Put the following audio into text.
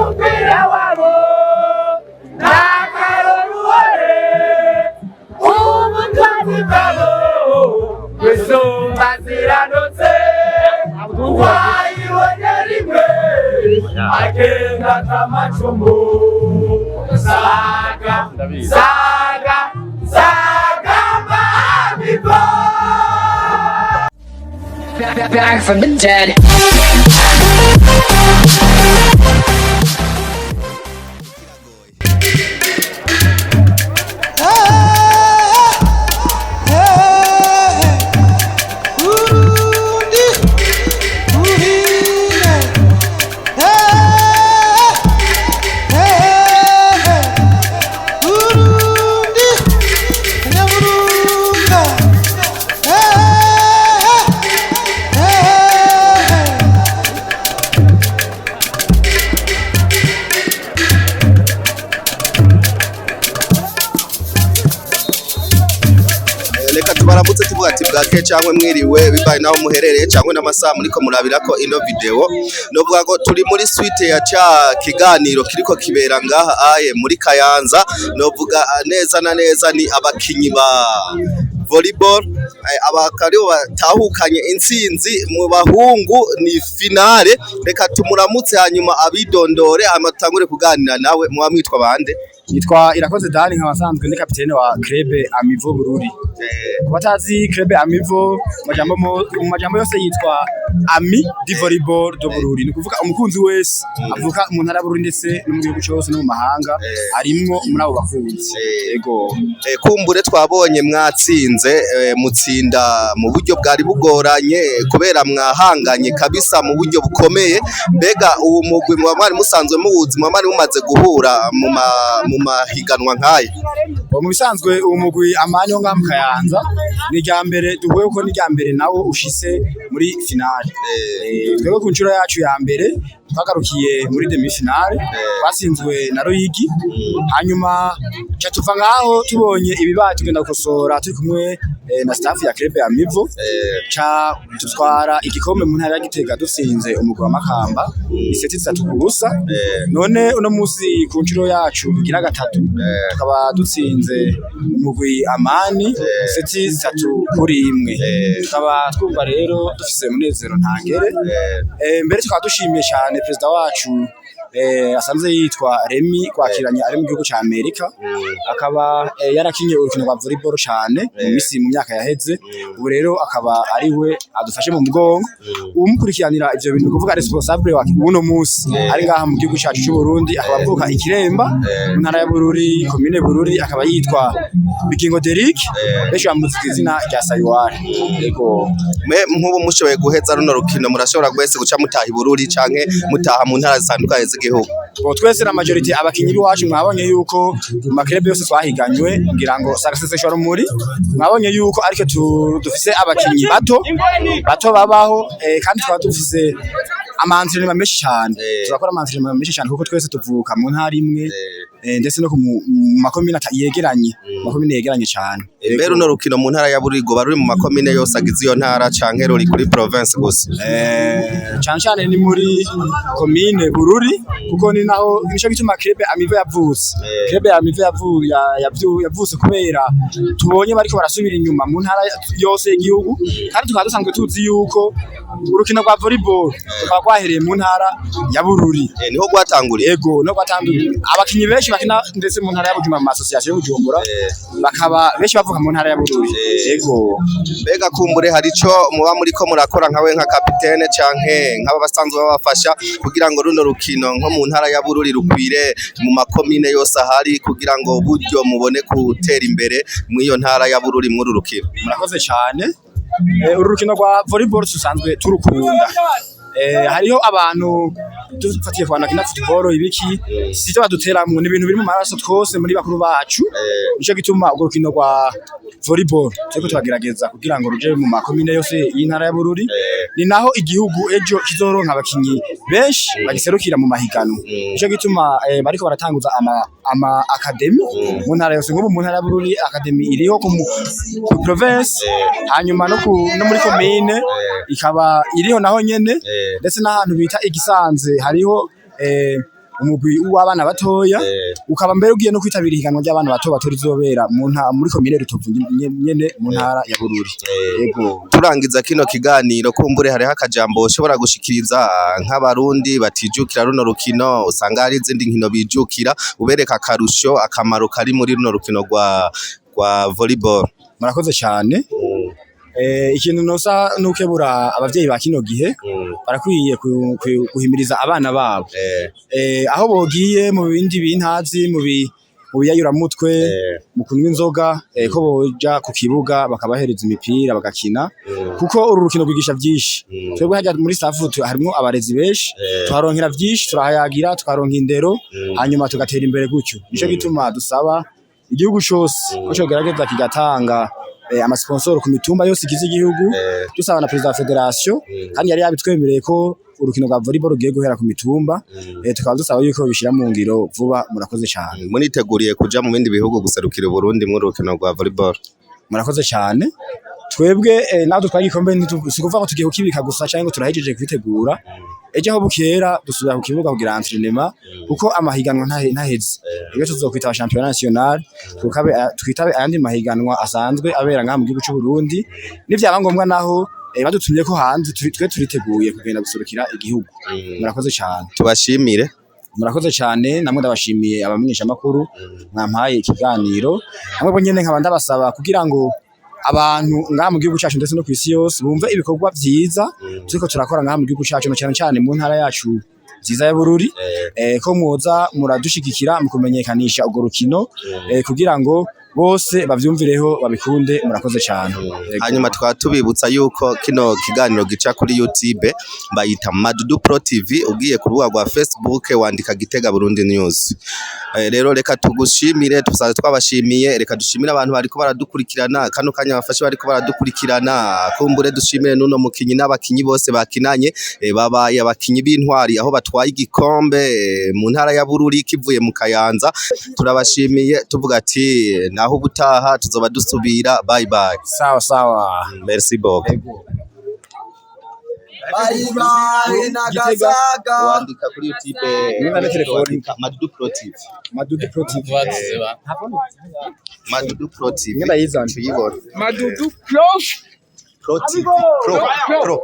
umupira wabo nakaruruhore ubutwari bwabo wisumba ziranotse wayibonye rimwe agenda kamacumu saga mabibo. Back from the dead. Baramutse tuvuga ati bwake cyangwa mwiriwe bibaye naho muherereye cyangwa n'amasaha muriko murabirako ino video novuga ngo turi muri suite ya ca kiganiro kiriko kibera ngaha aye muri Kayanza novuga neza na neza ni abakinyi ba volleyball abakaribo batahukanye intsinzi mu bahungu ni finale reka tumuramutse hanyuma abidondore amatangure kuganira nawe muba mwitwa bande Nitwa Irakoze Dani nkabasanzwe ndi kapitene wa club Amivo Bururi. Kubatazi club Amivo mu majambo yose yitwa Ami di volleyball do Bururi. Ni kuvuga umukunzi wese avuka mu ntara Bururi ndetse no mu gihugu cyose no mu mahanga arimwo muri abo bakunzi. Yego. Kumbure twabonye mwatsinze mutsinda mu buryo bwari bugoranye kubera mwahanganye kabisa mu buryo bukomeye mbega uwo mugwi mwari musanzwe muwuzi mwari mumaze guhura mu mahiganwa nkaye mu bisanzwe umugwi amanyo nga Kayanza ni rya mbere duhuye ko ni rya mbere nawo ushise muri finale twebwe ku nshuro yacu ya mbere twagarukiye muri demi finale twasinzwe na Royigi hanyuma cha tuva ngaho tubonye ibibaye tugenda gukosora turi kumwe na staff ya club ya Mivo cha tutwara igikombe mu ntara ya Gitega dusinze umugwi wa Makamba iseti 3-0 none uno musi ku nshuro yacu bigira gatatu tukaba dutsinze umugwi Amani iseti 3-1 tukaba twumva rero dufise munezero ntangere mbere tukaba dushimiye cyane president wacu asanze yitwa Remy kwakiranye ari mu gihugu ca Amerika akaba yarakinye urukino rwa volleyball cyane mu misi mu myaka yaheze ubu rero akaba ari we adufashe mu mugongo umukurikiranira ivyo bintu kuvuga responsable wa uno musi ari ngaha mu gihugu cyacu cy'u Burundi akaba avuka ikiremba mu ntara ya Bururi commune Bururi akaba yitwa Bigingo Derrick besho amuzika izina rya Sayuwari yego nk'ubu mushoboye guheza runo rukino murashobora gwese guca mutaha Bururi canke mutaha mu ntara zitandukanye z'igihugu twese na majority abakinyi biwacu mwabonye yuko mu maklebe yose twahiganywe ngira ngo sagaseseshwa muri mwabonye yuko ariko dufise abakinyi bato babaho kandi twaba dufise amantrema menshi cyane turakora amantrema menshi cyane kuko twese tuvuka mu ntara imwe ndetse no mu makomine yegeranye cyane mbere no rukino mu ntara ya Burigo bari mu makomine yose agize iyo ntara canke ruri kuri province gusa cyane ni muri komine Bururi kuko ni naho nico gituma club Amivo yavutse club Amivo yavutse kubera tubonye bariko barasubira inyuma mu ntara yose y'igihugu kandi tukaba dusanzwe tuzi yuko urukino rwa volleyball tukaba kwahereye mu ntara ya Bururi niho gwatanguriye yego no gwatanguriye abakinyi benshi bakina ndetse mu ntara ya Bujumbura mu association y'Ubujumbura bakaba benshi bavuka mu ntara ya Bururi yego mbega kumbure hari ico muba muriko murakora nkawe nka kapitene canke nk'aba basanzwe babafasha kugira ngo runo rukino nko mu ntara ya Bururi rukwire mu makomine yose ahari kugira ngo buryo mubone gutera imbere mu iyo ntara ya Bururi muri rukino murakoze cyane urukino rwa volleyball tusanzwe turukunda hariho abantu dufatiye ku bantu bakina football ibiki sicyo baduteramwe n'ibintu biri mu maraso twose muri bakuru bacu nico gituma urwo rukino rwa volleyball cyo tubagerageza kugira ngo ruje mu makomine yose y'intara ya Bururi ni naho igihugu ejo kizoronka abakinyi benshi bagiserukira mu mahigano nico gituma bariko baratanguza ama academy mu ntara yose nk'ubu mu ntara ya Bururi academy iriho ku province hanyuma no muri commune ikaba iriho naho nyene ndetse n'ahantu bita igisanze hariho umugwi w'abana batoya ukaba mbere ugiye no kwitabira ihiganwa ry'abana bato rizobera muri komine Rutovu nyene mu ntara ya Bururi. Yego turangiza kino kiganiro kumbure hariho akajambo ushobora gushikiriza nk'abarundi batijukira runo rukino usanga hari izindi nkino bijukira ubereka akarusho akamaro kari muri runo rukino rwa volleyball. Murakoze cyane. Ikintu nosa nukebura abavyeyi ba kino gihe barakwiye guhimiriza abana babo aho bogiye mu bindi bintazi mu biyayura mutwe mu kunywa inzoga ko boja ku kibuga bakabahereza imipira bagakina kuko uru rukino rwigisha byinshi. Twebwe hajya muri staff harimo abarezi benshi tuharonkera byinshi turahayagira tukaronka indero hanyuma tugatera imbere gutyo. Nico gituma dusaba igihugu cyose ko cyo gerageza kigatanga amasponsor ku mitumba yose igize igihugu dusaba na president wa federation kandi yari yabitwemereye ko urukino rwa volleyball rugiye guhera ku mitumba tukaba dusaba yuko bishira mu ngiro vuba. Murakoze cyane. Muniteguriye kuja mu bindi bihugu guserukira Burundi mu rukino rwa volleyball? Murakoze cyane. Twebwe naho dutwaye igikombe ntitukuvuga ko tugiye kukibika gusa cyangwa turahejeje kwitegura ejo aho bukera dusubira ku kibuga kugira entraînement kuko amahiganwa ntaheze. Iyo tuzokwita championnat national twitabe ayandi mahiganwa asanzwe abera ngaha mu gihugu cy'u Burundi n'ivyaba ngombwa naho badutumye ko hanze twe turiteguye kugenda gusurukira igihugu. Murakoze cyane. Tubashimire. Murakoze cyane namwe ndabashimiye abamenyesha makuru mwampaye ikiganiro namwe bo nyene nkaba ndabasaba kugira ngo abantu ngaha mu gihugu cyacu ndetse no kwisi yose bumve ibikorwa byiza turiko turakora ngaha mu gihugu cyacu cyane cyane mu ntara yacu nziza ya Bururi ko muza muradushigikira mu kumenyekanisha urwo rukino kugira ngo bose bavyumvireho babikunde. Murakoze cyane. Hanyuma twatubibutsa yuko kino kiganiro gica kuri YouTube bayita Madudu Pro TV ugiye ku rubuga rwa Facebook wandika Gitega Burundi News. Rero reka tugushimire tusaze twabashimiye reka dushimire abantu bariko baradukurikirana kano kanya bafashe bariko baradukurikirana kumbure dushimire nuno mukinyi n'abakinyi bose bakinanye babaye abakinyi b'intwari aho batwaye igikombe mu ntara ya Bururi kivuye mu Kayanza. Turabashimiye tuvuga ati naho ubutaha tuzoba dusubira. Bye bye. Sawa. Merci beaucoup. bye nagasaga wandika kuri YouTube niba na telefone Madudu Pro TV. Madudu Pro TV. Madudu Pro TV. Niba yizana Madudu Pro TV. Pro.